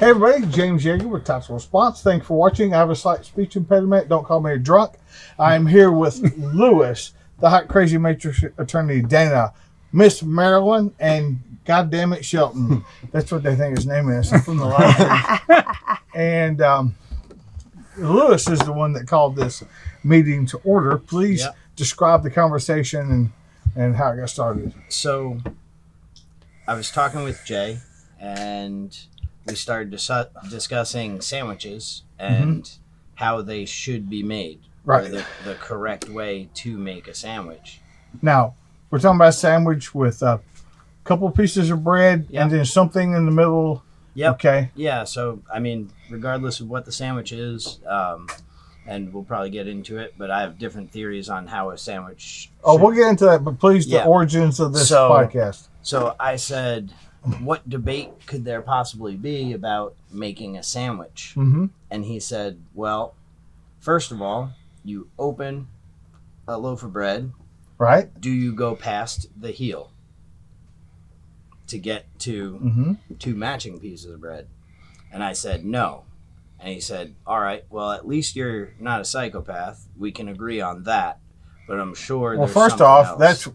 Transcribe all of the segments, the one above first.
Hey everybody, James Yeager with Tactical Response. Thanks for watching. I have a slight speech impediment. Don't call me a drunk. I'm here with Lewis, the hot crazy matrix attorney, Dana, Miss Marilyn, and goddammit Shelton. That's what they think his name is from the live stream. And Lewis is the one that called this meeting to order. Please describe the conversation and how it got started. So I was talking with Jay, and we started discussing sandwiches and how they should be made, right? Or the correct way to make a sandwich. Now, we're talking about a sandwich with a couple pieces of bread and then something in the middle. Yep. Okay. Yeah. So, I mean, regardless of what the sandwich is, and we'll probably get into it, but I have different theories on how a sandwich. We'll get into that, but please, the origins of this podcast. So I said, what debate could there possibly be about making a sandwich? Mm-hmm. And he said, well, first of all, you open a loaf of bread. Right. Do you go past the heel to get to two matching pieces of bread? And I said, no. And he said, all right, well, at least you're not a psychopath. We can agree on that. But I'm sure there's first something off, else.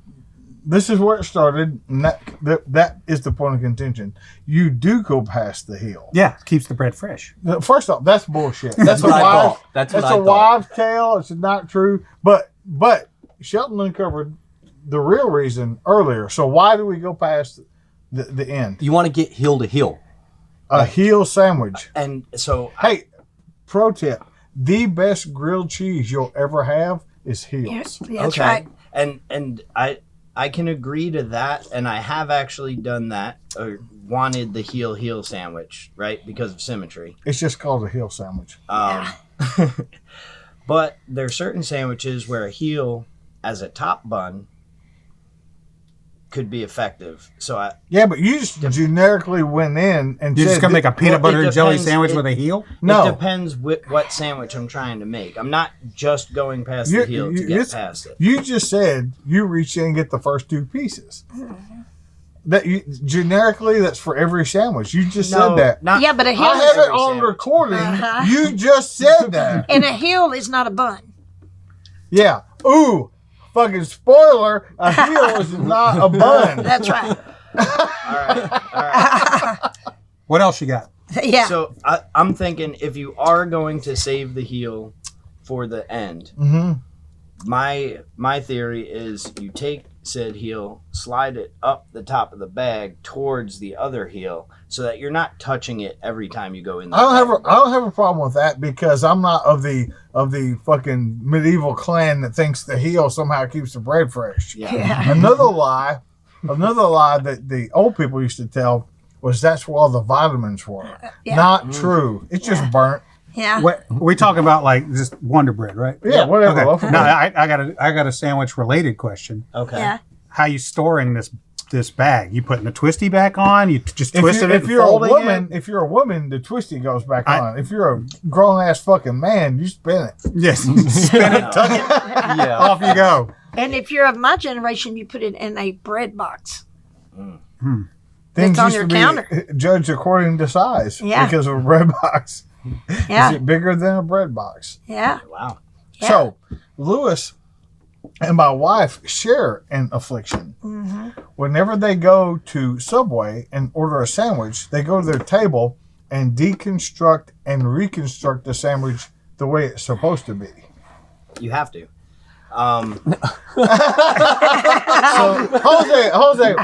This is where it started, and that is the point of contention. You do go past the heel. Yeah, keeps the bread fresh. First off, that's bullshit. That's what I thought. That's a wives' tale. It's not true. But Shelton uncovered the real reason earlier. So why do we go past the end? You want to get heel to heel. A heel sandwich. And so, hey, pro tip: the best grilled cheese you'll ever have is heels. Yeah, that's right. And I can agree to that, and I have actually done that, or wanted the heel sandwich, right, because of symmetry. It's just called a heel sandwich. But there are certain sandwiches where a heel as a top bun could be effective. So but you just generically went in and You're said, just gonna make a peanut butter and jelly sandwich with a heel? No, it depends what sandwich I'm trying to make. I'm not just going past the heel to get past it. You just said you reach in and get the first two pieces. That generically, that's for every sandwich. You just said that. But a heel. I have it on recording. You just said that. And a heel is not a bun. Yeah. Ooh. Fucking spoiler, a heel is not a bun. That's right. All right. What else you got? Yeah. So I'm thinking if you are going to save the heel for the end, my theory is you take said heel, slide it up the top of the bag towards the other heel, so that you're not touching it every time you go in. I don't have a problem with that, because I'm not of the fucking medieval clan that thinks the heel somehow keeps the bread fresh. Yeah. Another lie that the old people used to tell was that's where all the vitamins were. Not true. It's just burnt. Yeah. We talking about like just Wonder Bread, right? Yeah, whatever. Okay. No, I got a sandwich related question. Okay. Yeah. How you storing this bag? You putting the twisty back on? You just twisted it? If you're a woman, the twisty goes back on. If you're a grown ass fucking man, you spin it. Yes, spin it, tuck it, off you go. And if you're of my generation, you put it in a bread box. Things It's on used your to be counter. judged according to size. Yeah. Because of a bread box. Yeah. Is it bigger than a bread box? Yeah. Wow. Yeah. So, Lewis and my wife share an affliction. Whenever they go to Subway and order a sandwich, they go to their table and deconstruct and reconstruct the sandwich the way it's supposed to be. You have to. So, Jose,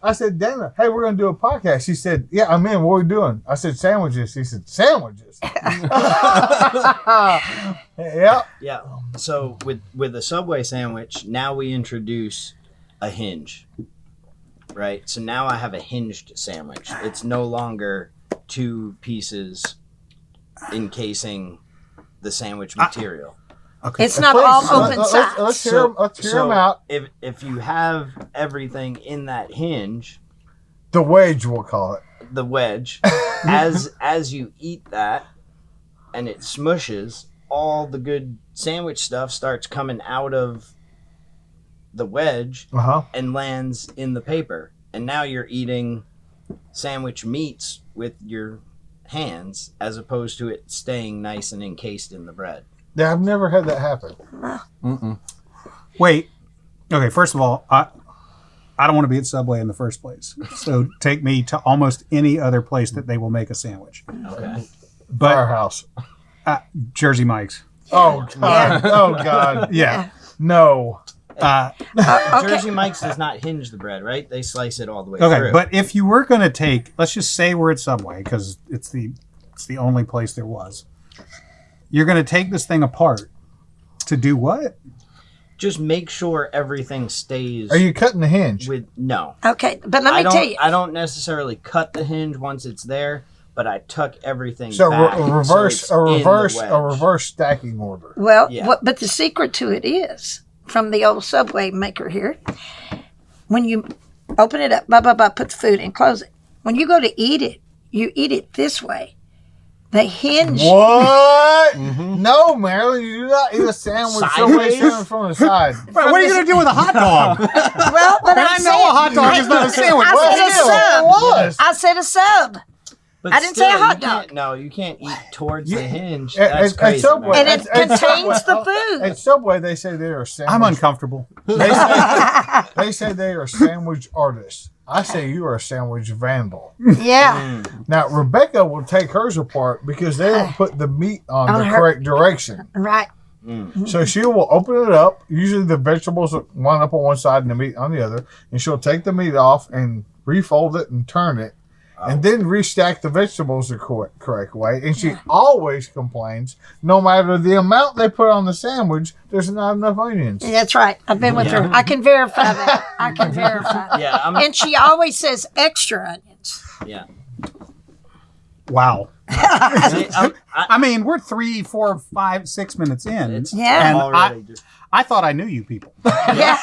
I said, Dana, hey, we're going to do a podcast. She said, yeah, I'm in. What are we doing? I said, sandwiches. He said, sandwiches? Yep. Yeah. So with a Subway sandwich, now we introduce a hinge, right? So now I have a hinged sandwich. It's no longer two pieces encasing the sandwich material. Okay. It's not all open sides. Let's hear them out. If you have everything in that hinge, The wedge, we'll call it. the wedge, as you eat that and it smushes, all the good sandwich stuff starts coming out of the wedge and lands in the paper. And now you're eating sandwich meats with your hands as opposed to it staying nice and encased in the bread. Yeah, I've never had that happen. Wait. Okay, first of all, I don't want to be at Subway in the first place. So take me to almost any other place that they will make a sandwich. Okay. But Firehouse. Jersey Mike's. Oh God. Oh God. Yeah. No. Jersey Mike's does not hinge the bread, right? They slice it all the way Okay, through. but if you were going to take, let's just say we're at Subway because it's the only place there was. You're going to take this thing apart to do what? just make sure everything stays. Are you cutting the hinge? No. Okay, but let me tell you. I don't necessarily cut the hinge once it's there, but I tuck everything So back. a reverse stacking order. Well, Yeah. but the secret to it is, from the old Subway maker here, when you open it up, put the food in, close it. When you go to eat it, you eat it this way. The hinge. What? Mm-hmm. No, Marilyn, you do not eat a sandwich from the side. What are you going to do with a hot dog? Well, but I know a hot dog is not a sandwich. I said a sub. But I didn't say a hot dog. No, you can't eat towards the hinge. That's crazy. Subway, And it contains the food. At Subway, they say they are sandwich. I'm uncomfortable. They say they are sandwich artists. I say you are a sandwich vandal. Yeah. Now, Rebecca will take hers apart because they don't put the meat on the correct direction. Right. So she will open it up. Usually the vegetables are one up on one side and the meat on the other. And she'll take the meat off and refold it and turn it. And then restack the vegetables the correct way. And she always complains, no matter the amount they put on the sandwich, there's not enough onions. That's right. I've been with her. I can verify that. I can verify that. Yeah, and she always says extra onions. Yeah. Wow. See, I mean, we're 3, 4, 5, 6 minutes in. Yeah. And already just. I thought I knew you people. Yeah.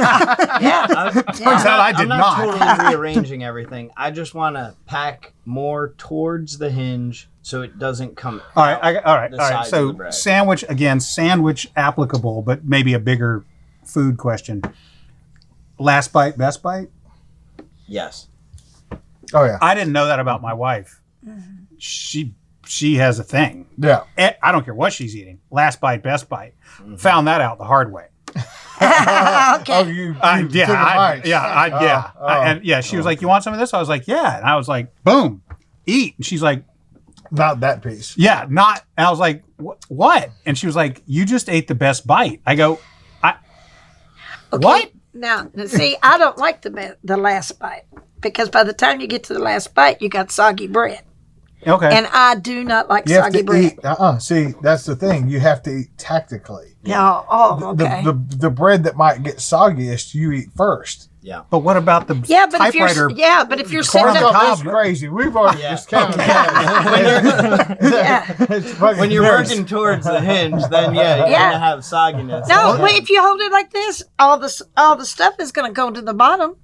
Yeah. Turns out I did I'm not not. totally rearranging everything. I just want to pack more towards the hinge so it doesn't come All right. All right. the All right. sides of So the bread. sandwich applicable, but maybe a bigger food question. Last bite, best bite? Yes. Oh, yeah. I didn't know that about my wife. She has a thing. Yeah. I don't care what she's eating. Last bite, best bite. Found that out the hard way. Oh, Okay. you And Oh. she was like, "You want some of this?" I was like, "Yeah." And I was like, "Boom, eat." And she's like, Not that piece. "Yeah, not." And I was like, "What?" And she was like, "You just ate the best bite." I go, "What?" Now, see, I don't like the last bite because by the time you get to the last bite, you got soggy bread. Okay. And I do not like You have soggy to bread. eat. See, that's the thing. You have to eat tactically. No. Oh, okay. The bread that might get soggiest, you eat first. Yeah. But what about the yeah, but if typewriter? you're sitting Corn up, cob is crazy. We've already discounted that. yeah. It's fucking When you're gross. working towards the hinge, then you're gonna have sogginess. No, well, if you hold it like this, all the stuff is going to go to the bottom.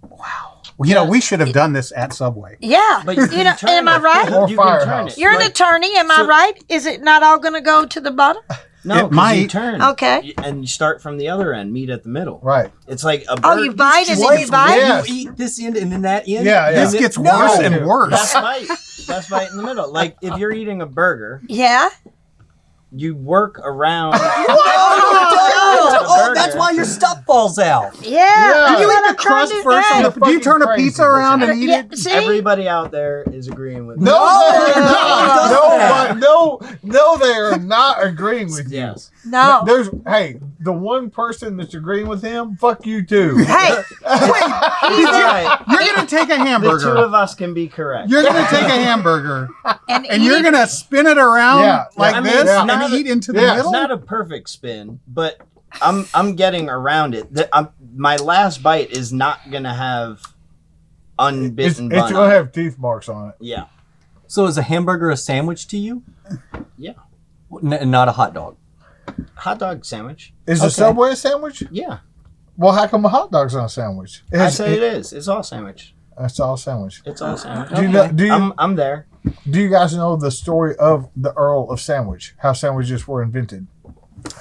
Well, we should have done this at Subway. Yeah, But you can turn am I it. right? Or You can turn Firehouse. it. You're an attorney, am I right? Is it not all going to go to the bottom? No, It 'cause might. you turn. Okay. And you start from the other end, meat at the middle. Right. It's like a bird. Oh, you bite and then you bite? Yes. You eat this end and then that end. Yeah, yeah. This gets worse and worse. Best bite. Best bite in the middle. Like if you're eating a burger, Yeah. you work around. Oh, that's why your stuff falls out. Yeah. Do you What eat I'm the crust trying to first? say. On the, do you turn a Fucking pizza crazy. around and eat Yeah, it? see? Everybody out there is agreeing with me. No, they are not agreeing with you. Yes. No. The one person that's agreeing with him, fuck you too. Hey, He's right. You're going to take a The two hamburger. of us can be correct. You're going to take a hamburger and and you're eat going to spin it around Yeah, like I mean, this it's and not eat into the yeah, middle. It's not a perfect spin, but I'm getting around it. My last bite is not gonna have unbitten It's bun. going to have teeth marks on it. Yeah. So is a hamburger a sandwich to you? Yeah. Not a hot dog. Hot dog sandwich. Is a Subway a sandwich? Yeah. Well, how come a hot dog's not a sandwich? I say it is. It's all sandwich. It's all sandwich. It's all sandwich. Do you I'm there. do you guys know the story of the Earl of Sandwich? How sandwiches were invented?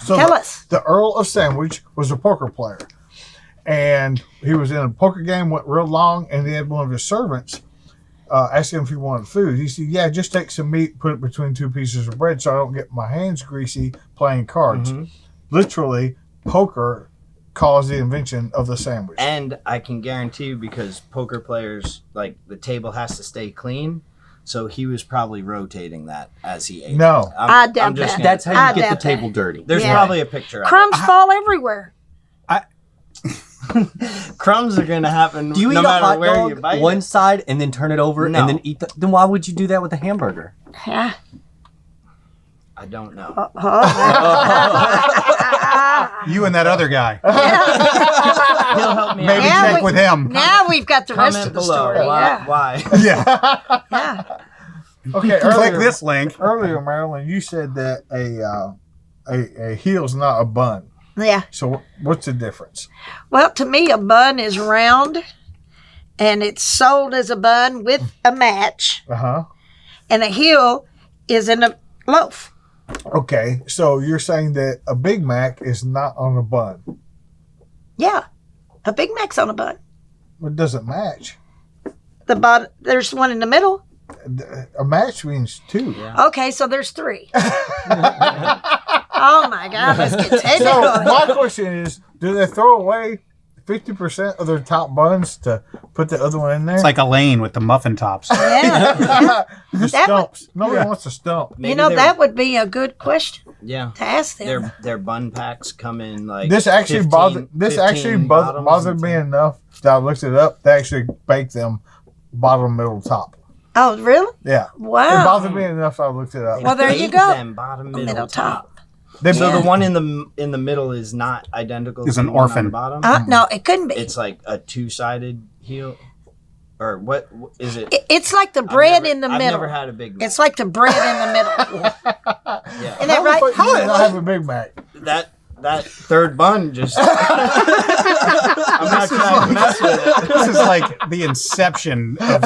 So Tell us. The Earl of Sandwich was a poker player, and he was in a poker game, went real long, and he had one of his servants asked him if he wanted food. He said, "Yeah, just take some meat, put it between two pieces of bread, so I don't get my hands greasy playing cards." Literally, poker caused the invention of the sandwich. And I can guarantee you, because poker players, like, the table has to stay clean, so he was probably rotating that as he ate. No. I doubt that. That's how I you get the doubt table that. dirty. There's Yeah. probably a picture of Crumbs fall everywhere. it. Crumbs are going to happen Do you no eat a matter hot where you dog bite one it. side and then turn it over No. and then eat the... Then why would you do that with a hamburger? Yeah. I don't know. You and that other guy. He'll help me Maybe out. Now check we- with him. Now we've got the rest Comment of the below. story. Why? Yeah. Why? Yeah. Yeah. Okay, Click this link. Earlier, Marilyn, you said that a heel's not a bun. Yeah. So what's the difference? Well, to me, a bun is round, and it's sold as a bun with a match, and a heel is in a loaf. Okay, so you're saying that a Big Mac is not on a bun. Yeah. A Big Mac's on a bun. It doesn't match. The bun, there's one in the middle. A match means two. Okay, so there's three. Oh my God, let's get So technical. my question is, do they throw away 50% of their top buns to put the other one in there? It's like Elaine with the muffin tops. Yeah. the that stumps. Nobody wants a stump. Maybe You know, they're- that would be a good question Yeah. to ask them. Their bun packs come in like This actually 15 bothered. This 15 actually bottoms bothered and me 10. enough that I looked it up. They actually bake them bottom, middle, top. Oh, really? Yeah. It Wow. bothered me enough. I looked it up. Well, there you Bake go. Them bottom, middle, top. They So Yeah. the one in the middle is not identical Is to an the one on orphan. the bottom. No, it couldn't be. It's like a two-sided heel, or what is it? It's like the I've bread never- in the I've middle. never had a Big Mac. It's like the bread in the middle. Yeah. Isn't that right? How did I have a Big Mac? that third bun just. I'm not trying to mess with it. This is like the inception of.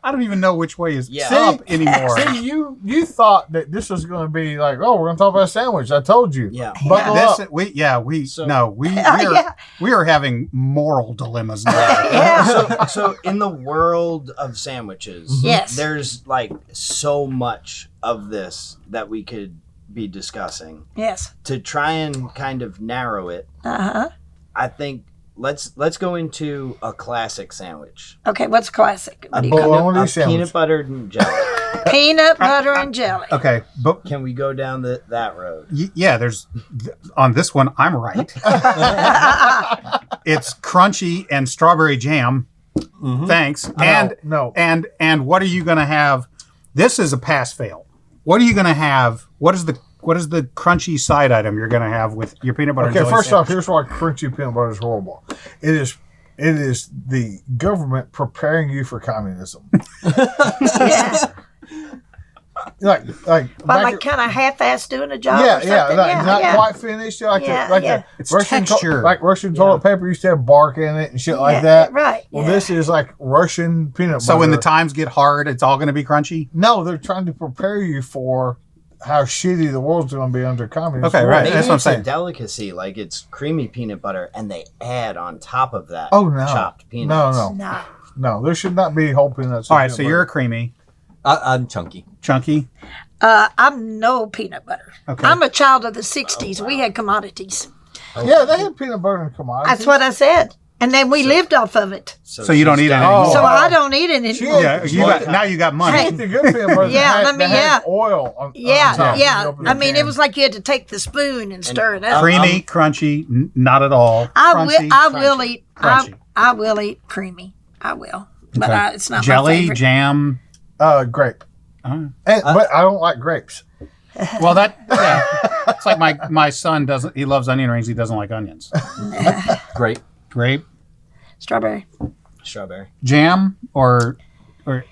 I don't even know which way is Yeah. up anymore. See, you thought that this was going to be like, oh, we're going to talk about a sandwich. I told you. Yeah. Buckle This, up. we Yeah. are having moral dilemmas now. Yeah. So in the world of sandwiches, Yes. there's like so much of this that we could be discussing. Yes. To try and kind of narrow it, Uh-huh. I think let's go into a classic sandwich. Okay, what's classic? What do you Bologna call A sandwich. peanut buttered and jelly. it? Peanut butter and jelly. Okay, but Can we go down that road? yeah, there's on this one. I'm right. It's crunchy and strawberry jam. Thanks. No. And what are you going to have? This is a pass fail. What are you going to have? What is the crunchy side item you're going to have with your peanut butter? Okay, and jelly first off, sandwich? here's why crunchy peanut butter is horrible. It is the government preparing you for communism. Yeah. like But back like kind of half-ass doing a job yeah, or something. yeah, not quite finished. Like Yeah. It's Russian texture. like Russian toilet paper used to have bark in it and shit like that. Right. Well, yeah. this is like Russian peanut butter. So when the times get hard, it's all going to be crunchy. No, they're trying to prepare you for how shitty the world's going to be under communism. Okay, right. Maybe That's what I'm it's a saying. delicacy, like it's creamy peanut butter, and they add on top of that Oh no, chopped peanuts. no. There should not be whole peanuts. in All right, peanut so you're a butter. creamy, I'm chunky. chunky. I'm no peanut butter. Okay. I'm a child of the 60s. We had commodities. Yeah, they had peanut butter and commodities. That's what I said. And then we lived off of it. So you don't she's eat it got- anymore. So Oh. I don't eat it She anymore. had- Yeah, now you got money. Hey. The good peanut butter. Yeah, that let me- had yeah. oil on Yeah, top. yeah. You open I the mean, can. it was like you had to take the spoon and stir it up. Creamy, crunchy, not at all. I will Crunchy. eat. Crunchy. I will eat creamy. I will, but Okay. it's not my Jelly, favorite. jam. Grape. Oh. But I don't like grapes. Well, it's like my son doesn't. He loves onion rings. He doesn't like onions. Great. Grape, Strawberry. Strawberry. jam, or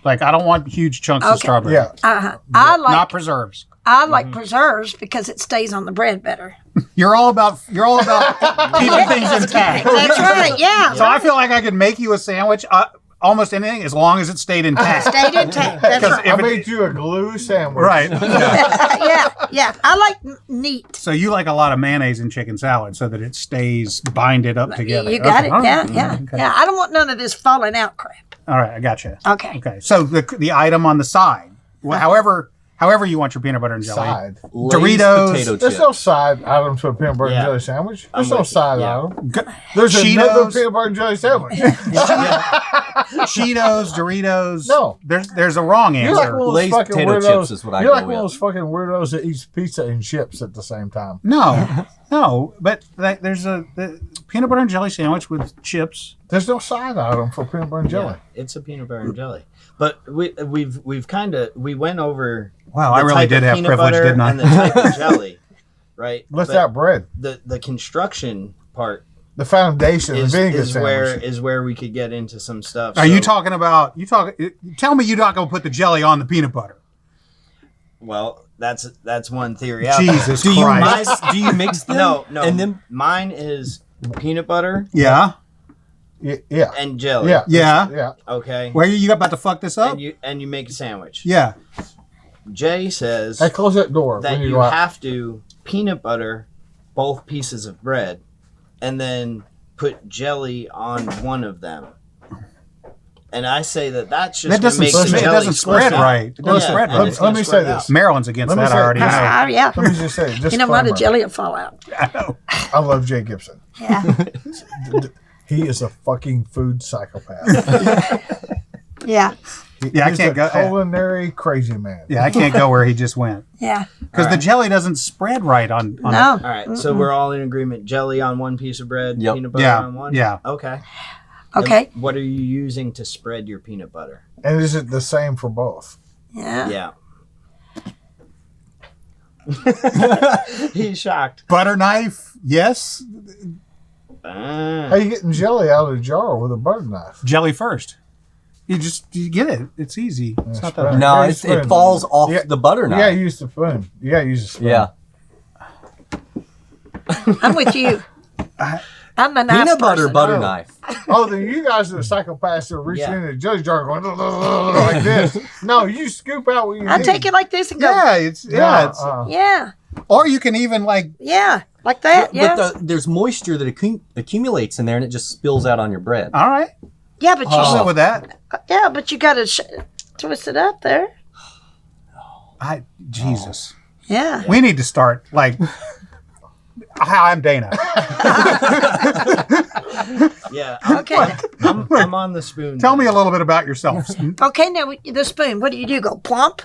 like I don't want huge chunks of Okay. strawberry. Yeah. I like Not preserves. I like preserves because it stays on the bread better. You're all about keeping things intact. That's right. Yeah. So I feel like I could make you a sandwich, almost anything, as long as it stayed intact. Stayed intact. That's right. I made you a glue sandwich. Right. Yeah. Yeah. I like neat. So you like a lot of mayonnaise in chicken salad so that it stays binded up together. You got Okay. it. All Yeah. right. Yeah. Okay. Yeah. I don't want none of this falling out crap. All right, I got you. Okay. Okay, so the item on the side, however you want your peanut butter and jelly. Side. Lay's Doritos. potato There's chip. no side item to a peanut butter and Yeah. jelly sandwich. There's I'm no with you. side Yeah. item. G- There's another Cheetos. peanut butter and jelly sandwich. Cheetos, Doritos. No. There's a wrong You're like answer. one of those Lay's fucking potato weirdos. chips is what I You're go like one of with. those fucking weirdos that eats pizza and chips at the same time. No, but there's the peanut butter and jelly sandwich with chips. There's no side item for peanut butter and jelly. Yeah, it's a peanut butter and jelly. But we went over. Wow, the I really type did of have peanut privilege, butter didn't I? And the type of jelly, right? What's But that bread? The construction part The foundation, is, the vinegar is where sandwich. is where we could get into some stuff. Are you So- talking about tell me you're not going to put the jelly on the peanut butter. Well, that's one theory out there. Jesus Do you Christ. mix? Do you mix them? No, And then mine is peanut butter Yeah. Yeah. and jelly. Yeah. Yeah. Yeah. Okay. Where you about to fuck this up? And you make a sandwich. Yeah. Jay says Hey, close that door that when you you go out. have to peanut butter both pieces of bread and then put jelly on one of them. And I say that's just That doesn't make the it jelly doesn't spread out. right. It doesn't Yeah, spread and right. it's Let gonna me spread say out. this. Maryland's against Let me that, I say- already know. Yeah. Let me just say, You know what? The disclaimer. jelly will fall out. I love Jay Gibson. Yeah. He is a fucking food psychopath. Yeah. Yeah, I He's can't a go- culinary crazy man. Yeah, I can't go where he just went. Yeah. Because the jelly doesn't spread right on No. All right, so we're all in agreement. Jelly on one piece of bread, Yep. peanut butter Yeah, on one. yeah. Okay. Okay. And what are you using to spread your peanut butter? And is it the same for both? Yeah. Yeah. He's shocked. butter knife. Yes. How you getting jelly out of the jar with a butter knife? Jelly first. You get it. It's easy. It's not that hard. no, Very it spoon. falls off Yeah. the butter You knife. gotta use the spoon. You gotta use the spoon. Yeah. I'm with you. I'm the knife Peanut butter person. butter Oh. knife. Oh, then you guys are the psychopaths that are reaching Yeah. in the jelly jar going like this. No, you scoop out what you I need. take it like this and go. Yeah, it's No, Yeah. or you can even like Yeah. Like that. Yeah. But there's moisture that accumulates in there and it just spills out on your bread. all right. yeah, but you. I'll sit with that. Yeah, but you got to twist it up there. Jesus. Yeah. We need to start like hi, I'm Dana. Yeah. Okay. I'm on the spoon. Tell me a little bit about yourself. Okay. Now the spoon. What do? Go plump.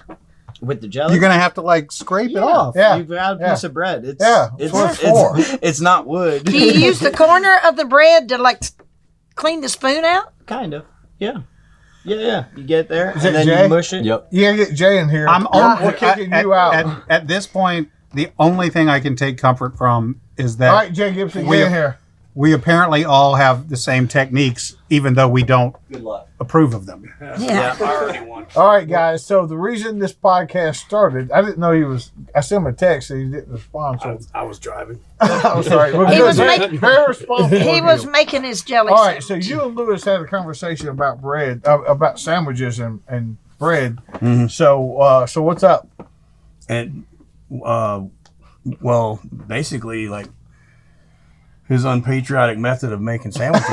with the jelly. You're gonna have to like scrape it off. Yeah. You've got a piece of bread. It's Yeah, it's, that's what it's it's not wood. Do you use the corner of the bread to like clean the spoon out? Kind of. Yeah. Yeah. You get there Is and it then Jay? you mush it. Yep. You gotta get Jay in here. We're kicking you out. At this point, the only thing I can take comfort from is that All right, Jay Gibson, We- get in here. we apparently all have the same techniques, even though we don't Good luck. approve of them. Yeah. All right, guys. So the reason this podcast started, I didn't know he was. I sent him a text and he didn't respond. So I was driving. I'm sorry. He was very, making- very responsible. He of was you. making his jelly. All right. So sandwich. you and Lewis had a conversation about bread, about sandwiches and bread. Mm-hmm. So what's up? And, well, basically, like, his unpatriotic method of making sandwiches.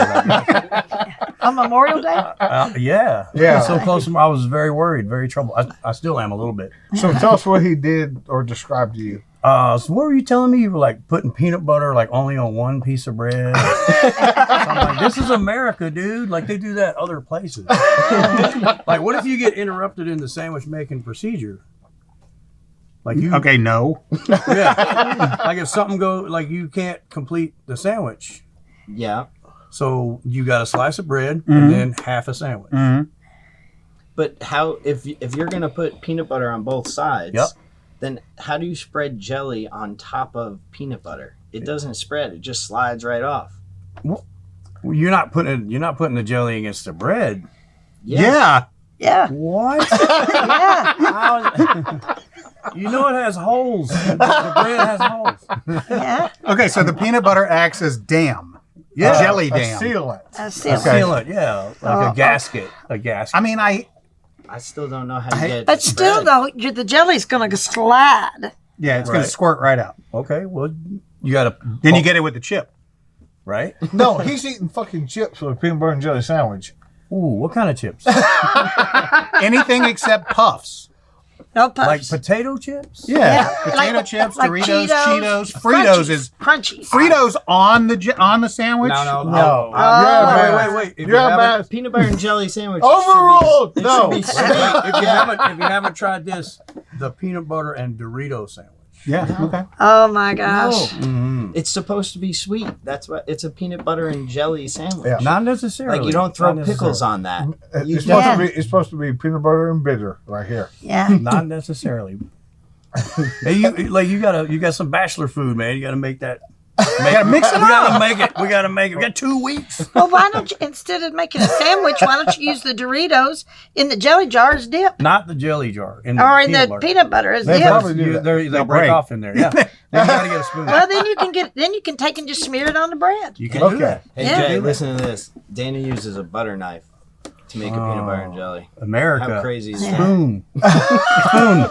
On Memorial Day. Yeah. Yeah. So close. I was very worried, very troubled. I still am a little bit. So tell us what he did or described to you. So what were you telling me? You were like putting peanut butter like only on one piece of bread. I'm like, this is America, dude. Like they do that other places. Like, what if you get interrupted in the sandwich making procedure? Like you, Okay, no. yeah. Like if something goes, like you can't complete the sandwich, Yeah. so you got a slice of bread and then half a sandwich. Mhm. But how if you're gonna put peanut butter on both sides, Yep. then how do you spread jelly on top of peanut butter? It doesn't spread; it just slides right off. Well, you're not putting the jelly against the bread. Yeah. Yeah. What? Yeah. How- you know it has holes. The bread has holes. Yeah. Okay, so the peanut butter acts as dam. Yeah. Jelly A dam. sealant. That's it. Okay. Seal it, yeah, like a gasket. A gasket. I mean, I still don't know how to get. But still, bread. though, the jelly's going to slide. yeah, it's going Right. to squirt right out. Okay, well, you got to. Then you get it with the chip. right. No, he's eating fucking chips with a peanut butter and jelly sandwich. Ooh, what kind of chips? Anything except puffs. No puffs. Like potato chips? Yeah, Yeah, potato like- chips, like Doritos, Cheetos. Cheetos. Fritos is crunchy. Fritos on the sandwich. No. No. Wait. If You're a bad. Peanut butter and jelly sandwich. Overruled. Should be, No. It should be sweet. if you haven't tried this, the peanut butter and Dorito sandwich. Yeah. Okay. Oh my gosh. No. It's supposed to be sweet. That's what it's a peanut butter and jelly sandwich. Yeah. Not necessarily. Like you don't throw Not pickles necessarily. on that. It's Yeah. supposed to be. It's supposed to be peanut butter and bitter right here. Yeah. Not necessarily. Hey, you got some bachelor food, man. You got to make that. gotta mix it We gotta make it. We gotta make it. We got 2 weeks. Well, why don't you, instead of making a sandwich, why don't you use the Doritos in the jelly jar as dip? Not the jelly jar. Or in the peanut butter as They dip? probably do that. They They'll break break. off in there. Yeah. Then you gotta get a spoon. Well, then you can take and just smear it on the bread. You can Okay. do that. Hey Yeah. Jay, listen to this. Dana uses a butter knife to make a peanut butter and jelly. America. How crazy is that? Spoon. Spoon.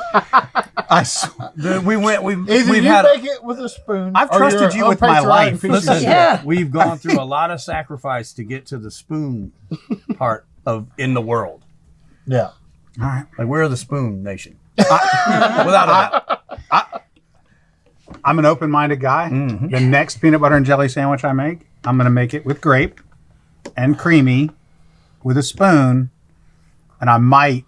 I swear. Either We've you had. make it with a spoon. I've or trusted you're you with my unpatriotic life. piece of Listen, shit. Yeah. we've gone through a lot of sacrifice to get to the spoon part of in the world. Yeah. All right. Like we're the spoon nation. Without a doubt. I'm an open-minded guy. Mhm. The next peanut butter and jelly sandwich I make, I'm going to make it with grape and creamy with a spoon, and I might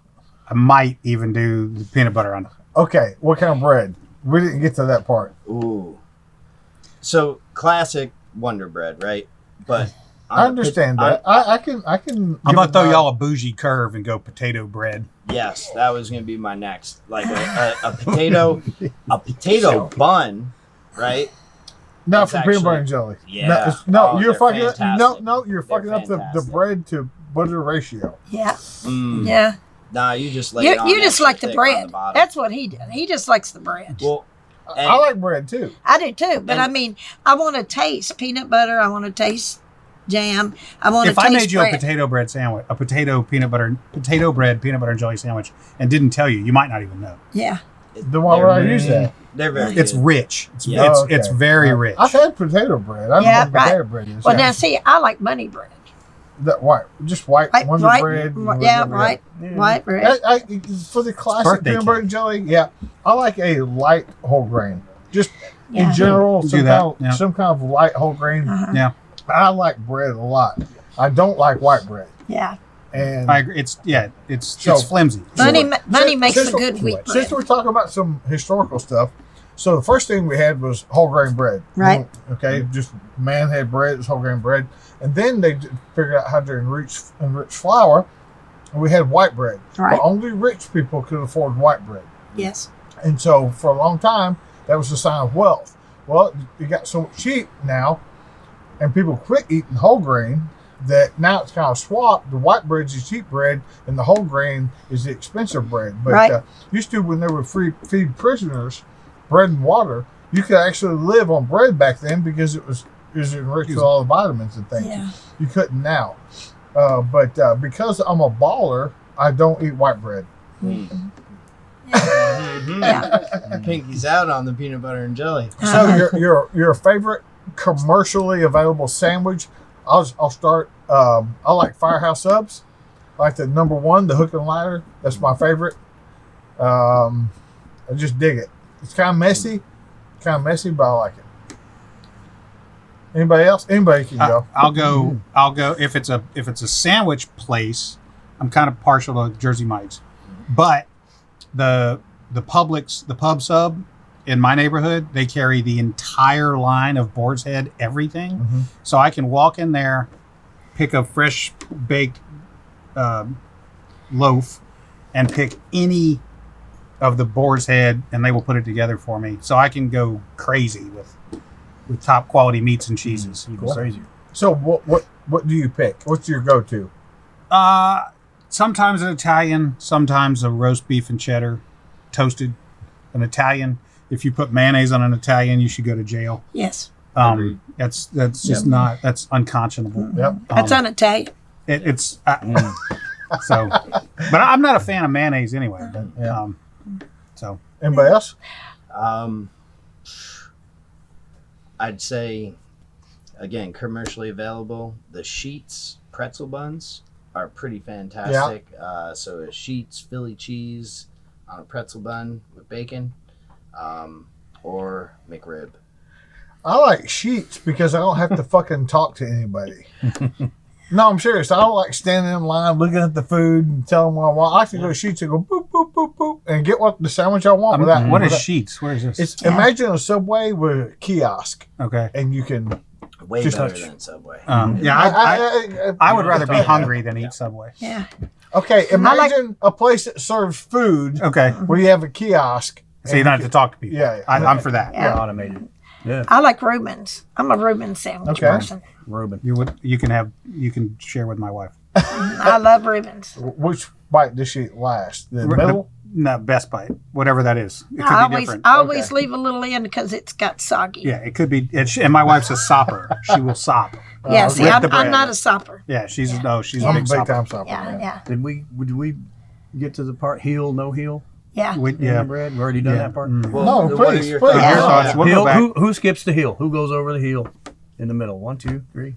even do the peanut butter on it. Okay. What kind of bread? We didn't get to that part. Ooh. So classic Wonder Bread, right? But I understand that. I can. I'm going to throw y'all a bougie curve and go potato bread. Yes, that was going to be my next. Like a potato bun, right? Not It's for peanut butter actually- and jelly. Yeah. No, Oh, you're they're fucking. fantastic. No, you're They're fucking up the fantastic. bread to butter ratio. Yeah. Mm. Yeah. Nah, you just lay it on You just extra like the thick on bread. bottom. That's what he does. He just likes the bread. Well, and, I like bread too. I do too. But And- I mean, I want to taste peanut butter. I want to taste jam. I want to If taste I made you bread. a potato bread sandwich, a potato bread peanut butter and jelly sandwich, and didn't tell you, you might not even know. Yeah. Then why would I use that? they're very It's good. rich. Yeah. It's very rich. I've had potato bread. I don't Yeah, know what potato right. bread is. Well, Yeah. now see, I like money bread. That white, just white Wonder bread. Yeah, white bread. For the classic birthday peanut butter cake. and jelly, yeah, I like a light whole grain. Just Yeah. in general, Do some that, kind, of, yeah. some kind of light whole grain. Uh-huh. Yeah, I like bread a lot. I don't like white bread, Yeah. and I agree. It's So- flimsy. Money makes since a good wheat Since bread. we're talking about some historical stuff, so the first thing we had was whole grain bread. Right. Okay, just man had bread, it was whole grain bread, and then they figured out how to enrich flour, and we had white bread. Right. But only rich people could afford white bread. Yes. And so for a long time, that was a sign of wealth. Well, it got so cheap now, and people quit eating whole grain that now it's kind of swapped. The white bread's the cheap bread, and the whole grain is the expensive bread. But Right. used to, when they would feed prisoners bread and water, you could actually live on bread back then because it was enriched with all the vitamins and things. Yeah. You couldn't now. But because I'm a baller, I don't eat white bread. Mhm. Yeah. Pinky's out on the peanut butter and jelly. So your favorite commercially available sandwich? I'll start. I like Firehouse Subs. I like the number one, the hook and ladder. That's my favorite. I just dig it. It's kind of messy, but I like it. Anybody else? Anybody can go. I'll go. If it's a sandwich place, I'm kind of partial to Jersey Mike's, but the pub sub in my neighborhood, they carry the entire line of Boar's Head everything, Mhm. so I can walk in there, pick a fresh baked loaf, and pick any of the Boar's Head, and they will put it together for me, so I can go crazy with top quality meats and cheeses. Even crazier. So what do you pick? What's your go-to? Sometimes an Italian, sometimes a roast beef and cheddar, toasted. An Italian. If you put mayonnaise on an Italian, you should go to jail. Yes. Agreed. That's just not. That's unconscionable. Yep. That's on Italian. It's so. But I'm not a fan of mayonnaise anyway. But, Yeah. so Anybody else? I'd say, again, commercially available, the Sheets pretzel buns are pretty fantastic. So is sheets, Philly cheese on a pretzel bun with bacon, or McRib. I like sheets because I don't have to fucking talk to anybody. No, I'm serious. I don't like standing in line looking at the food and telling what I want. I like to go to sheets and go boop, boop, boop, boop, and get the sandwich I want. What is sheets? Where is this? Imagine a Subway with a kiosk, Okay. and you can. Way Just better touch. than Subway. I would rather be hungry than eat Subway. Yeah. Okay, imagine a place that serves food Okay. where you have a kiosk. So you don't have to talk to people. Yeah. I'm for that. Yeah. Automated. Yeah. I like Reuben's. I'm a Reuben sandwich Okay. person. Reuben. You can share with my wife. I love Reuben's. Which bite does she eat last? The middle? No, best bite, whatever that is. It could I be different. always leave a little in because it's got soggy. Yeah, it could be. And my wife's a sopper. She will sop. Yeah, see, with I'm the bread. not a supper. Yeah, she's a I'm a big big sopper. time stopper. Yeah. Did we get to the part heel, no heel? Yeah. Yeah. Brad, we've already done that part. Well, No, what are please, your please. thoughts? Your thoughts? We'll Heel, go back. who skips the heel? Who goes over the heel in the middle? 1, 2, 3,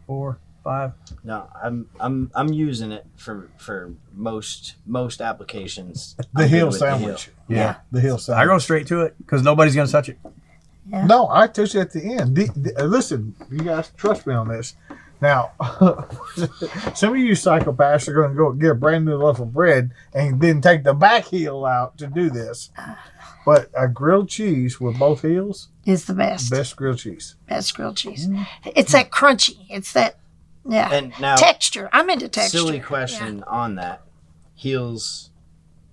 4, 5. No, I'm using it for most applications. The I'm heel good with sandwich. Yeah. The heel I sandwich. go straight to it because nobody's gonna touch it. No, I touch it at the end. Listen, you guys trust me on this. Now, some of you psychopaths are going to go get a brand new loaf of bread and then take the back heel out to do this. But a grilled cheese with both heels, It's the best. best grilled cheese. Best grilled cheese. It's that crunchy. It's that, And now, texture. I'm into texture. silly question on that. Heels.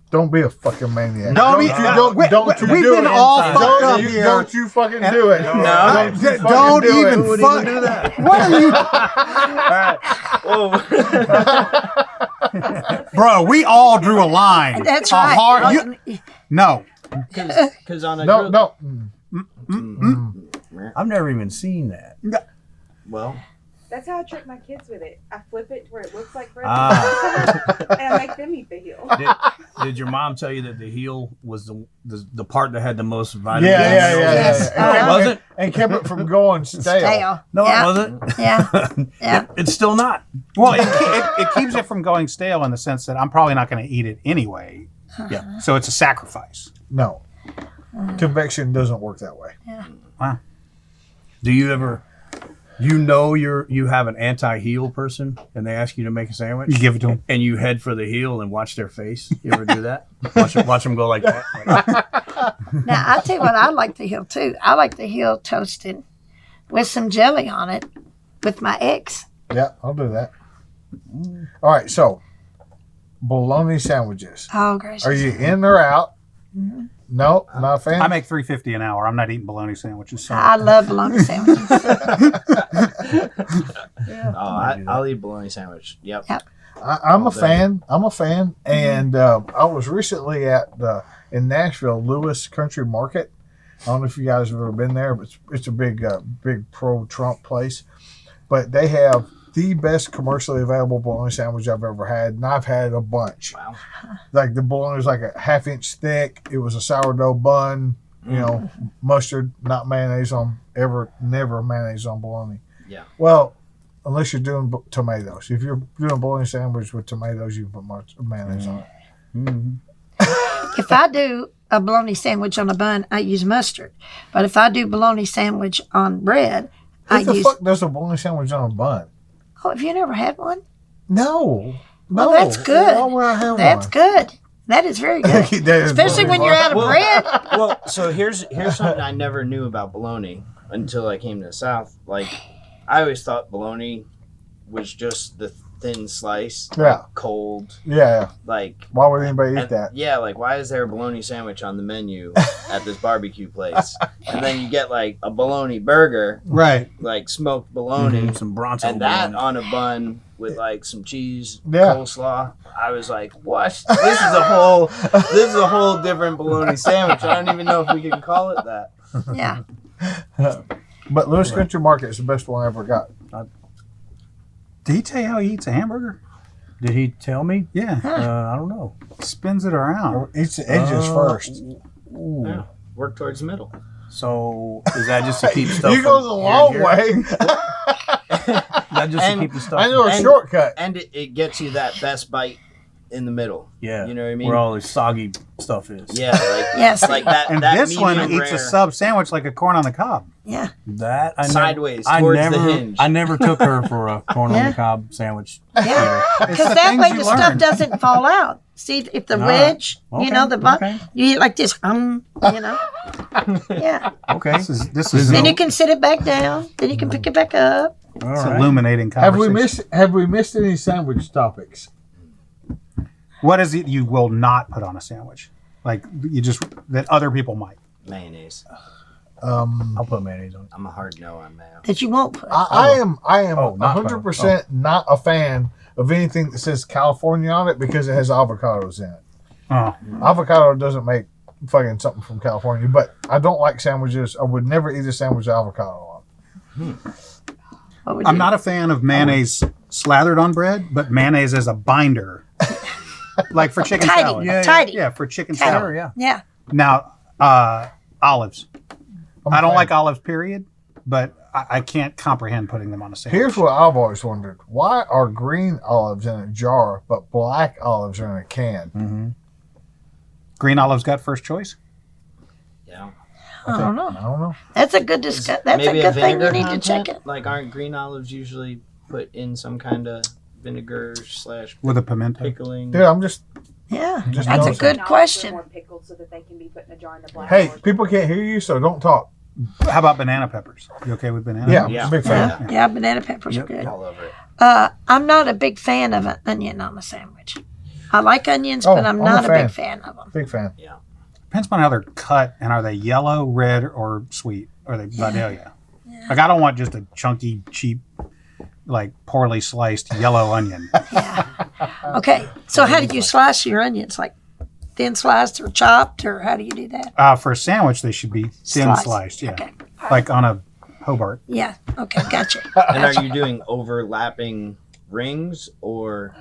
Don't be a fucking maniac. We've been all fucked up here. Don't you fucking do it. No. Don't even fuck. do that. What are you? Bro, we all drew a line. That's A right. hard- no. Because on a No, grill- no. I've never even seen that. Well, That's how I trick my kids with it. I flip it to where it looks like bread, Ah. and I make them eat the heel. Did your mom tell you that the heel was the part that had the most vitamins? Yeah. Yes. And- Was it? And kept it from going stale. Stale. No, yeah. it wasn't. Yeah. Yeah. It's still not. Well, it keeps it from going stale in the sense that I'm probably not going to eat it anyway. Yeah. So it's a sacrifice. No. Convection doesn't work that way. Wow. Do you ever, you have an anti-heel person and they ask you to make a sandwich? You give it to them. And you head for the heel and watch their face? You ever do that? Watch them go like that? Now, I'll tell you what, I like the heel too. I like the heel toasted with some jelly on it with my eggs. Yeah, I'll do that. All right, so bologna sandwiches. Oh, gracious. Are you in or out? No, not a fan. I make $3.50 an hour. I'm not eating bologna sandwiches. So. I love bologna sandwiches. I'll eat bologna sandwich. Yep. I'm a All day. fan. I'm a fan, and I was recently at in Nashville, Lewis Country Market. I don't know if you guys have ever been there, but it's a big pro-Trump place. But they have the best commercially available bologna sandwich I've ever had, and I've had a bunch. Wow. Like the bologna was like a half-inch thick. It was a sourdough bun, mustard, not mayonnaise on never mayonnaise on bologna. Yeah. Well, unless you're doing tomatoes. If you're doing a bologna sandwich with tomatoes, you can put mayonnaise on it. If I do a bologna sandwich on a bun, I use mustard. But if I do bologna sandwich on bread, I What the use. fuck does a bologna sandwich on a bun? Oh, have you never had one? No. Well, that's good. Why would I have That's one? good. That is very good. That is Especially when you're out of Well- bread. Well, so here's something I never knew about bologna until I came to the South. Like, I always thought bologna was just the thin slice, Yeah. cold, Yeah. like. Why would anybody eat And, that? yeah, like why is there a bologna sandwich on the menu at this barbecue place? And then you get like a bologna burger, Right. like smoked bologna, Some Bronzo and that bologna. on a bun with like some cheese, Yeah. coleslaw. I was like, what? This is a whole different bologna sandwich. I don't even know if we can call it that. Yeah. But Lewis Country Market is the best one I ever got. Did he tell you how he eats a hamburger? Did he tell me? Yeah. I don't know. Spins it around. Eats the edges first. Ooh. Yeah. Work towards the middle. So is that just to keep stuff? You go from the here long and here? way. That just And to keep the stuff. I know a And- shortcut. And it gets you that best bite in the middle. Yeah. You know what I mean? Where all the soggy stuff is. Yeah, like Yes. like that. And that this one medium eats a rare sub sandwich like a corn on the cob. Yeah. That I sideways never, towards I never, the hinge. I never took her for a corn on Yeah. the cob sandwich. Yeah. It's Because the that things way you the stuff learn. doesn't fall out. See, if the All wedge, right. you know, the Okay. you eat like this, you know. Yeah. Okay. This is Then you can sit it back down. Then you can pick it back up. All it's right. illuminating Have we conversation. missed any sandwich topics? What is it you will not put on a sandwich? Like you just that other people might. mayonnaise. I'll put mayonnaise on it. I'm a hard no on mayo. That you won't put. I am Oh, not 100% not a fan of anything that says California on it because it has avocados in it. Oh, Avocado doesn't make fucking something from California, but I don't like sandwiches. I would never eat a sandwich with avocado on. What would I'm you- not a fan of mayonnaise slathered on bread, but mayonnaise as a binder, like for chicken Tidy. salad. Yeah, Tidy. Yeah, for chicken Tidy. salad. Sure, yeah. Yeah. Now, olives. I'm I a don't fan. like olives, period, but I can't comprehend putting them on a sandwich. Here's what I've always wondered: why are green olives in a jar but black olives are in a can? Mm-hmm. Green olives got first choice. Yeah. I don't know. I don't know. That's a good discuss. That's a Maybe good thing. You vinegar need to check content? it. Like, aren't green olives usually put in some kind of vinegar / With a pimento. pickling? Dude, I'm just. Yeah. Just That's a noticing. good question. More pickled so that they can be put in a jar in the black. Hey, or- people can't hear you, so don't talk. How about banana peppers? You okay with banana? Yeah, Yeah. big fan. Yeah. Yeah. Banana peppers are Yep. good. All over it. I'm not a big fan of an onion on a sandwich. I like onions, Oh, but I'm I'm not a a fan. big fan of them. Big fan. Depends on how they're cut, and are they yellow, red, or sweet? Or are they Vidalia? Like I don't want just a chunky, cheap, like poorly sliced yellow onion. Okay. So how do you slice your onions? Like thin sliced or chopped, or how do you do that? For a sandwich, they should be thin sliced. Yeah, Okay. like on a Hobart. Yeah. Okay. Gotcha. And are you doing overlapping rings or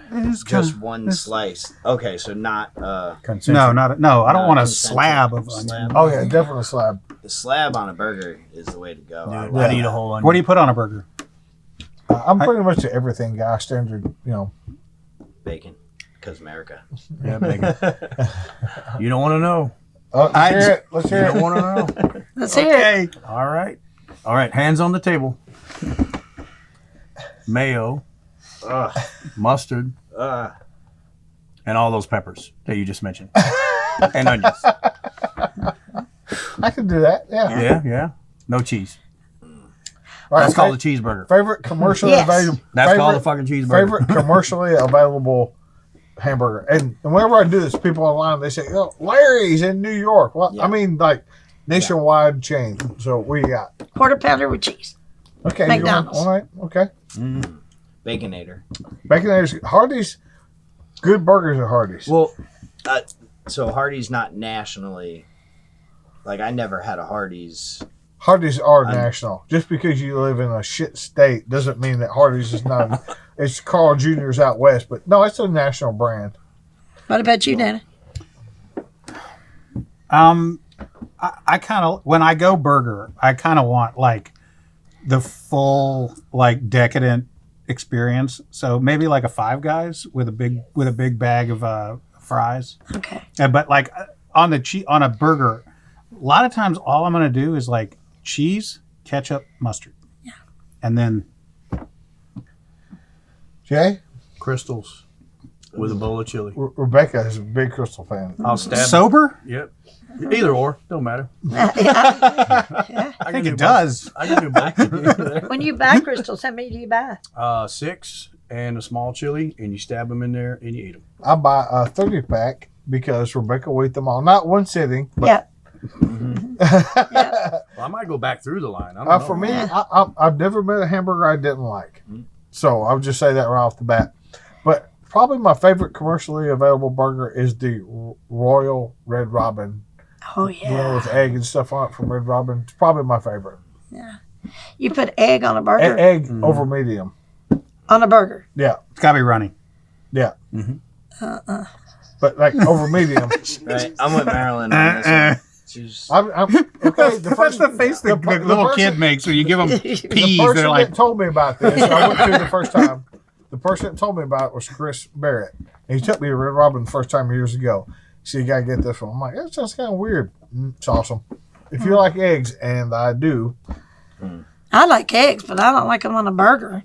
just one slice? Okay, so not No, no. I don't want a concentric slab of onion. slab. Oh yeah, definitely slab. The slab on a burger is the way to go. I Dude, love I'd eat a that. whole onion. What do you put on a burger? I'm pretty much an everything guy. Standard, you know. Bacon, because America. Yeah, bacon. You don't want to know. Let's hear it. Let's You hear don't it. want to know. Let's hear it. All right. All right. Hands on the table. Mayo, Ugh. mustard, Ugh. and all those peppers that you just mentioned. And onions. I can do that. Yeah. Yeah, yeah. No cheese. All right, That's called a cheeseburger. favorite commercially Yes. available. That's called a favorite, fucking cheeseburger. favorite commercially available hamburger. And whenever I do this, people online they say, "Oh, Larry's in New York." Well, Yeah. I mean like nationwide chain. So what you got? Quarter pounder with cheese. Okay, McDonald's. All right. Okay. Baconator. Baconator's Hardee's. Good burgers are Hardee's. Well, so Hardee's not nationally. Like I never had a Hardee's. Hardee's are national. Just because you live in a shit state doesn't mean that Hardee's is not. It's Carl Jr.'s out west, but no, it's a national brand. What about you, Dana? I kind of when I go burger, I kind of want like the full like decadent experience. So maybe like a Five Guys with a big bag of fries. Okay. But like on a burger, a lot of times all I'm gonna do is like cheese, ketchup, mustard. Yeah. And then Jay, Crystals with a bowl of chili. Rebecca is a big Crystal fan. I'll stab. sober. Yep. Either or. Don't matter. I think it does. I can do both. When you buy crystals, how many do you buy? 6 and a small chili, and you stab them in there and you eat them. I buy a 30-pack because Rebecca will eat them all. Not one sitting, but Yeah. Well, I might go back through the line. I don't know. for me, I've never met a hamburger I didn't like. So I'll just say that right off the bat. But probably my favorite commercially available burger is the Royal Red Robin. Oh, The one yeah. with egg and stuff on it from Red Robin. It's probably my favorite. You put egg on a burger? Egg over medium. On a burger. Yeah. It's gotta be runny. Yeah. But like over medium. Right. I'm with Marilyn on this one. Okay, That's the face the little kid makes when you give them peas. The person They're like, that told me about this, I went to the first time. The person that told me about it was Chris Barrett. And he took me to Red Robin the first time years ago. So you got to get this one. I'm like, that's just kind of weird. It's awesome. If you like eggs, and I do. I like eggs, but I don't like them on a burger.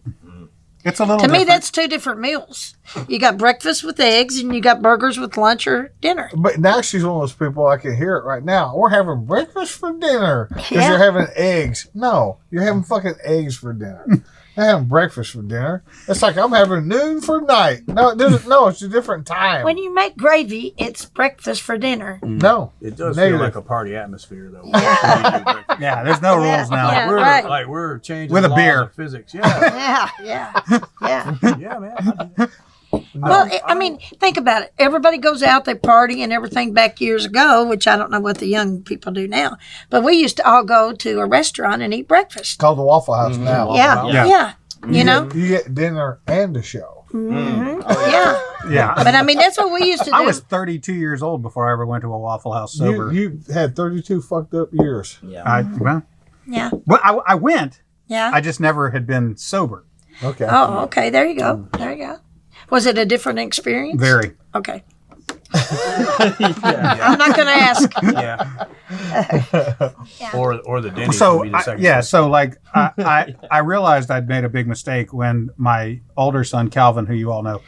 it's a little To me, different. that's two different meals. You got breakfast with eggs, and you got burgers with lunch or dinner. But now she's one of those people, I can hear it right now. We're having breakfast for dinner. Because Yeah. you're having eggs. No, you're having fucking eggs for dinner. Not having breakfast for dinner. It's like I'm having noon for night. No, it's a different time. When you make gravy, it's breakfast for dinner. No. It does Negative. feel like a party atmosphere, though. Yeah, there's no rules now. Yeah. We're right. we're changing With a the laws beer. of physics. Yeah, Yeah. yeah, man. Well, I mean, think about it. Everybody goes out, they party and everything back years ago, which I don't know what the young people do now. But we used to all go to a restaurant and eat breakfast. Called the Waffle House now. Yeah. Yeah. You know? You get dinner and a show. Yeah. Yeah. But I mean, that's what we used to do. I was 32 years old before I ever went to a Waffle House sober. You had 32 fucked up years. Yeah. Yeah. Well, I went. Yeah. I just never had been sober. Okay. Oh, okay. There you go. There you go. Was it a different experience? Very. Okay. I'm not going to ask. Yeah. Or the Denny's So would be the second. so like I realized I'd made a big mistake when my older son Calvin, who you all know,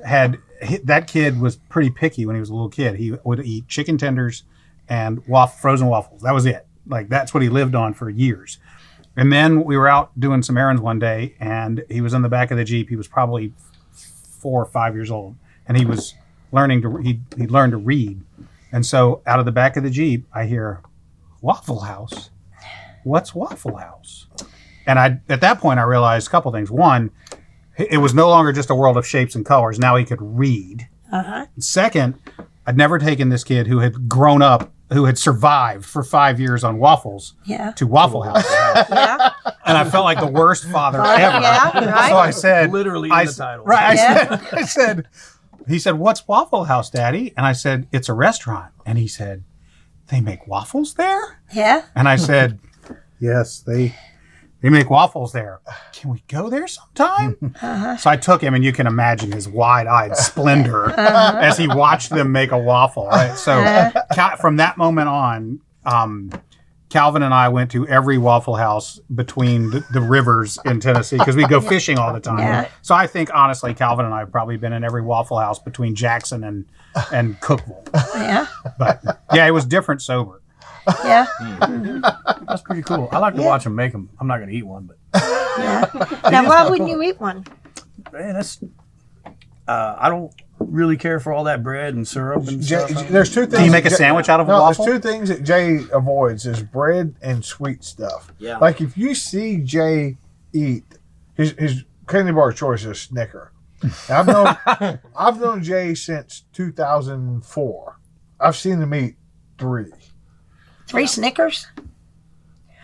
that kid was pretty picky when he was a little kid. He would eat chicken tenders and frozen waffles. That was it. Like that's what he lived on for years. And then we were out doing some errands one day, and he was in the back of the Jeep. He was probably 4 or 5 years old, and he was learning to he learned to read. And so out of the back of the Jeep, I hear, Waffle House? What's Waffle House? And at that point, I realized a couple things. One, it was no longer just a world of shapes and colors. Now he could read. Uh-huh. Second, I'd never taken this kid who had grown up, who had survived for 5 years on waffles, Yeah. to Waffle House. Yeah. And I felt like the worst father ever. Yeah, right. So I said, Literally in the title. Right. Yeah. He said, what's Waffle House, Daddy? And I said, it's a restaurant. And he said, they make waffles there? Yeah. And I said, yes, they make waffles there. Can we go there sometime? So I took him, and you can imagine his wide-eyed splendor as he watched them make a waffle. Right. So from that moment on, Calvin and I went to every Waffle House between the rivers in Tennessee because we go fishing all the time. Yeah. So I think, honestly, Calvin and I have probably been in every Waffle House between Jackson and Cookville. Yeah. But, yeah, it was different sober. Yeah. That's pretty cool. I like to watch them make them. I'm not going to eat one, but Now, why wouldn't you eat one? man, that's. I don't really care for all that bread and syrup and Jay, stuff. there's two things. Do you make a that Jay- sandwich out of a no, waffle? There's two things that Jay avoids: is bread and sweet stuff. Yeah. Like if you see Jay eat, his candy bar choice is Snicker. And I've known Jay since 2004. I've seen him eat 3. 3 Snickers?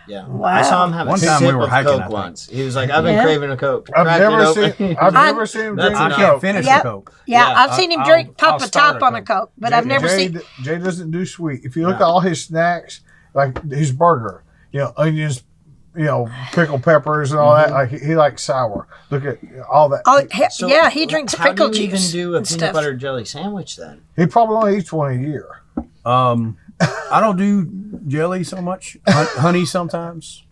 Yeah. Wow. I saw him have One a time sip we were of hiking, I Coke think. once. He was like, I've been Yeah. craving a Coke. I've Cracked never it open. seen. I've never seen him drink That's a I enough. can't Coke. finish Yeah. the Coke. Yeah, Yeah, I've seen him drink I'll pop a start top a on a Coke, but I've never Jay, seen. Jay doesn't do sweet. If you look at all his snacks, like his burger, onions, pickled peppers and all that. Like he likes sour. Look at all that. Oh, So, yeah, he drinks how pickle do you juice even do a and peanut stuff. butter jelly sandwich then? He probably only eats one a year. I don't do jelly so much. Honey sometimes.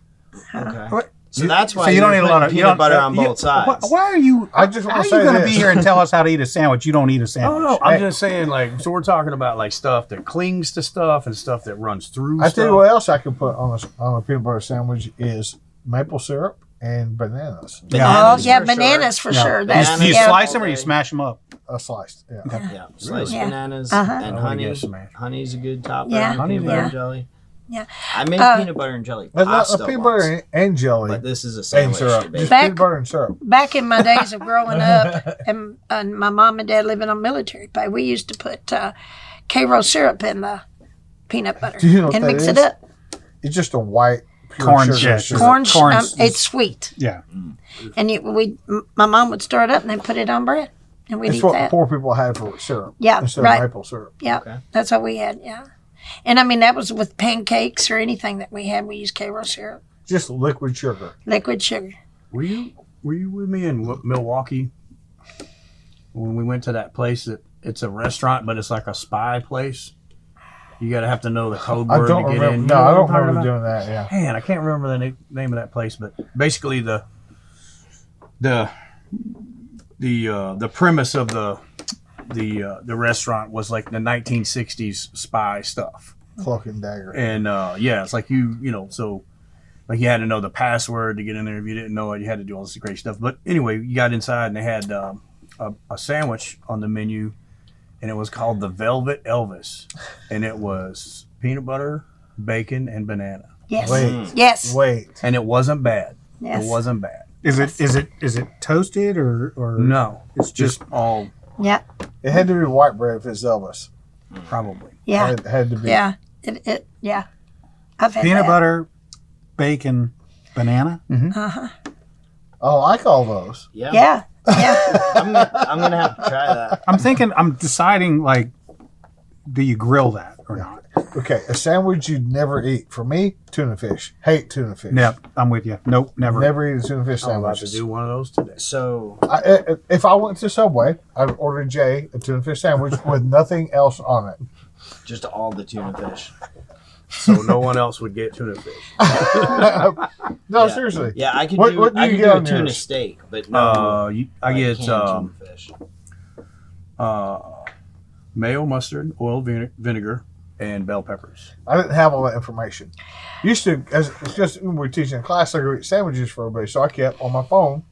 Okay. So that's why So you don't you're need a lot putting of peanut butter on both sides. Why are you? I just How want are to you say going to this. be here and tell us how to eat a sandwich? You don't eat a sandwich. Oh no, I'm just saying like so we're talking about like stuff that clings to stuff and stuff that runs through. I stuff. tell you what else I can put on a peanut butter sandwich is maple syrup and bananas. Oh, Bananas yeah, for bananas sure. for sure. Do That's you yeah. slice them or you smash them up? Sliced. Yeah. Yeah, sliced Yeah. bananas Uh-huh. and I would've honey. guessed smash. Honey's a good topper Yeah. on Honey, peanut butter yeah. and jelly. Yeah. I made Uh, peanut butter and jelly But not pasta a peanut once, butter and jelly but this is a and sandwich. syrup. debate. Just Back- peanut butter and syrup. Back in my days of growing up, and my mom and dad living on military pay, we used to put Karo syrup in the peanut butter Do you know what and that mix is? it up. It's just a white pure Corn sugar shit. syrup. Corn, Corn it's sweet, Yeah. and my mom would stir it up and then put it on bread, and we'd It's eat what that. poor people had for syrup. Yeah, Instead right. of maple syrup. Yeah, Okay. that's what we had. Yeah, And I mean, that was with pancakes or anything that we had. We used Karo syrup, Just liquid sugar. liquid sugar. Were you with me in Milwaukee when we went to that place that it's a restaurant, but it's like a spy place? You gotta have to know the code I word don't to get remember. in. You No, know I what don't I'm talking remember about? doing that. Yeah. Man, I can't remember the name of that place, but basically the premise of the restaurant was like the 1960s spy stuff. Cloak and dagger. And yeah, it's like so like you had to know the password to get in there. If you didn't know it, you had to do all this crazy stuff. But anyway, you got inside and they had a sandwich on the menu, and it was called the Velvet Elvis, and it was peanut butter, bacon, and banana, Yes. Wait. Yes. Wait. and it wasn't bad. Yes. It wasn't bad. Is it toasted or No, It's just all Yeah. It had to be white bread if it's Elvis. probably. Yeah. It had to be. Yeah. Yeah. I've had peanut that. butter, bacon, banana? Oh, I like all those. Yeah. Yeah. Yeah. I'm gonna have to try that. I'm deciding, like, do you grill that or not? Okay, a sandwich you'd never eat. For me, tuna fish. Hate tuna fish. Yep, I'm with you. Nope, never. Never eat a tuna fish I'm about sandwich. to do one of those today. So If I went to Subway, I'd order Jay a tuna fish sandwich with nothing else on it. just all the tuna fish. So no one else would get tuna fish. No, Yeah. seriously. Yeah, I could What- do what do I you could get do a on tuna yours? steak, but I like get canned tuna fish. mayo, mustard, oil, vinegar, and bell peppers. I didn't have all that information. Used to, it's just when we were teaching in class, I would eat sandwiches for everybody. So I kept on my phone,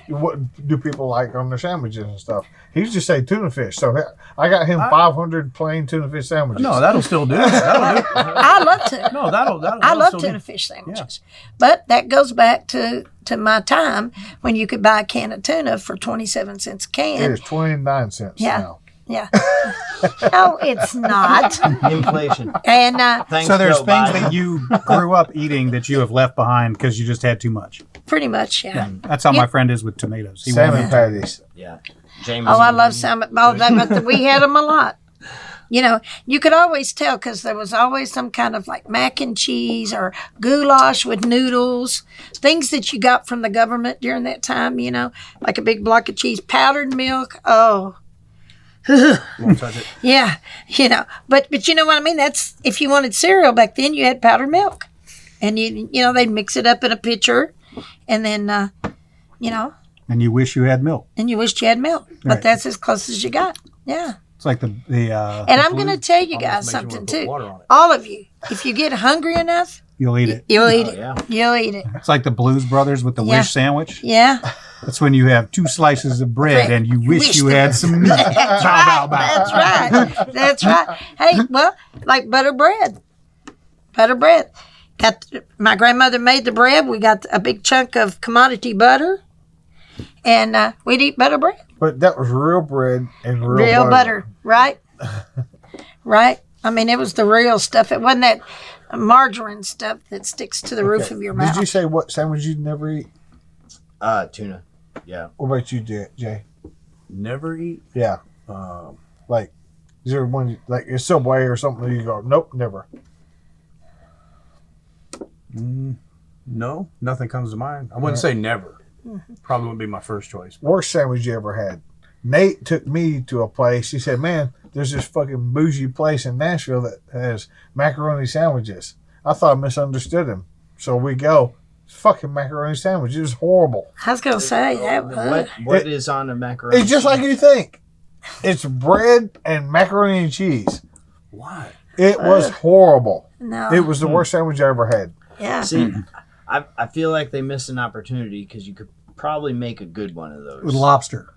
what do people like on their sandwiches and stuff. He used to say tuna fish. So I got him 500 plain tuna fish sandwiches. No, that'll still do. That'll do. I love to. No, that'll I love still tuna do. fish sandwiches. But that goes back to my time when you could buy a can of tuna for 27 cents a It can. is 29 cents Yeah. now. Yeah. No, it's not. Inflation. And Thanks, So there's Joe things Biden. that you grew up eating that you have left behind because you just had too much. pretty much, yeah. That's how my friend is with tomatoes. He won't Salmon eat- patties. Yeah. James. Oh, I love salmon. Oh, but we had them a lot. You could always tell because there was always some kind of like mac and cheese or goulash with noodles, things that you got from the government during that time, like a big block of cheese, powdered milk. Oh, Won't touch it. yeah, but you know what I mean? That's if you wanted cereal back then, you had powdered milk, and they'd mix it up in a pitcher, and then And you wish you had milk. and you wished you had milk, but Right. that's as close as you got. Yeah. It's like the And I'm going to tell you guys Almost makes you something wanna put too. water on it. All of you, if you get hungry enough, you'll eat it. you'll eat it. yeah. You'll eat it. It's like the Blues Brothers with the Yeah. wish sandwich. Yeah. That's when you have 2 slices of bread Bread. and you wish Wish you there had some meat. That's right. That's right. That's right. Hey, well, like butter bread. Butter bread. My grandmother made the bread. We got a big chunk of commodity butter, and we'd eat butter bread. But that was real bread and Real butter, right? Right? I mean, it was the real stuff. It wasn't that margarine stuff that sticks to the roof of your mouth. Did you say what sandwich you'd never eat? Tuna. Yeah. What about you, Jay? Never eat. Yeah. Like, is there one, like a Subway or something that you go, nope, never. No, nothing comes to mind. I wouldn't say never. Probably wouldn't be my first choice. Worst sandwich you ever had? Nate took me to a place. He said, man, there's this fucking bougie place in Nashville that has macaroni sandwiches. I thought I misunderstood him. So we go, fucking macaroni sandwich. It was horrible. I was going to say, that was. What is on a macaroni? It's just like you think. It's bread and macaroni and cheese. Why? It was horrible. No. It was the worst sandwich I ever had. Yeah. See, I feel like they missed an opportunity because you could probably make a good one of those. With lobster.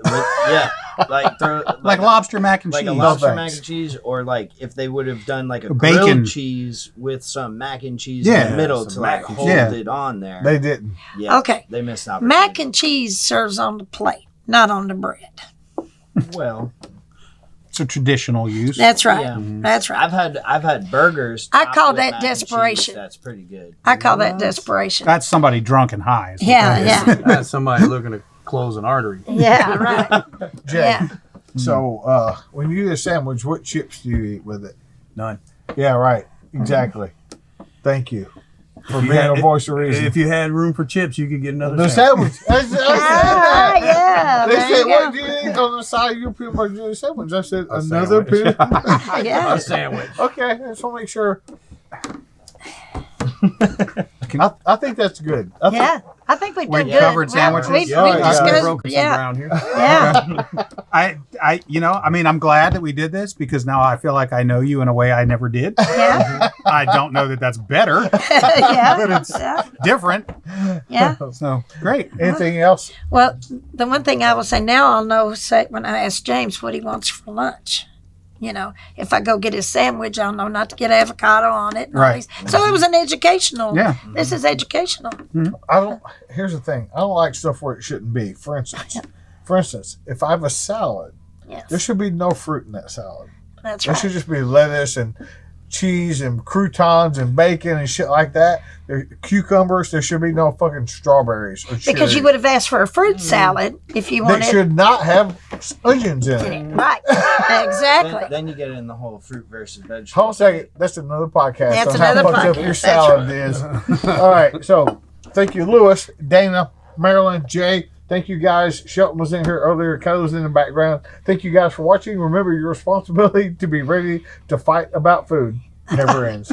Yeah, like Like lobster mac and like cheese. a lobster No, mac thanks. and cheese, or like if they would have done like a Bacon. grilled cheese with some mac and cheese in Yeah, the middle some to like mac and hold cheese. it on there. They didn't. Yeah, Okay. they missed an opportunity. Mac and cheese serves on the plate, not on the bread. Well, It's a traditional use. That's right. Yeah. That's right. I've had burgers. I topped call with that mac and cheese. desperation. That's pretty good. I call that desperation. That's somebody drunk and high. is what Yeah, that is. yeah. That's somebody looking to close an artery. Yeah, right. Jay, Yeah. So when you eat a sandwich, what chips do you eat with it? None. Yeah, right. Exactly. Thank you for You being had- a voice of reason. If you had room for chips, you could get another The sandwich. sandwich. I said that. yeah. They there said, you "What go. do you eat on the side of your peanut butter jelly sandwich?" I said, A "Another sandwich. peanut." Yeah. A sandwich. Okay, I just want to make sure. I think that's good. I think- Yeah. I think we did We good. covered Well, sandwiches? We, Yeah, we yeah. discussed, We broke some yeah. ground here. Yeah. I mean, I'm glad that we did this because now I feel like I know you in a way I never did. Yeah. I don't know that that's better, yeah. but it's Yeah. different. Yeah. So great. Anything else? Well, the one thing I will say now, I'll know say, when I ask James what he wants for lunch. You know, if I go get his sandwich, I'll know not to get avocado on it. and all Right. these. So it was an educational. Yeah. This is educational. I don't. Here's the thing. I don't like stuff where it shouldn't be. For instance, if I have a salad, there Yes. should be no fruit in that salad. That's There right. should just be lettuce and cheese and croutons and bacon and shit like that. There, cucumbers. There should be no fucking strawberries or cherries. Because you would have asked for a fruit salad if you That wanted. should not have onions in it. Right. Exactly. Then you get in the whole fruit versus vegetable. Hold on a second. That's another podcast. That's on how another fucked up podcast. your That's salad is. All right. So thank you, Lewis, Dana, Marilyn, Jay. Thank you guys. Shelton was in here earlier. Kelly was in the background. Thank you guys for watching. Remember, your responsibility to be ready to fight about food never ends.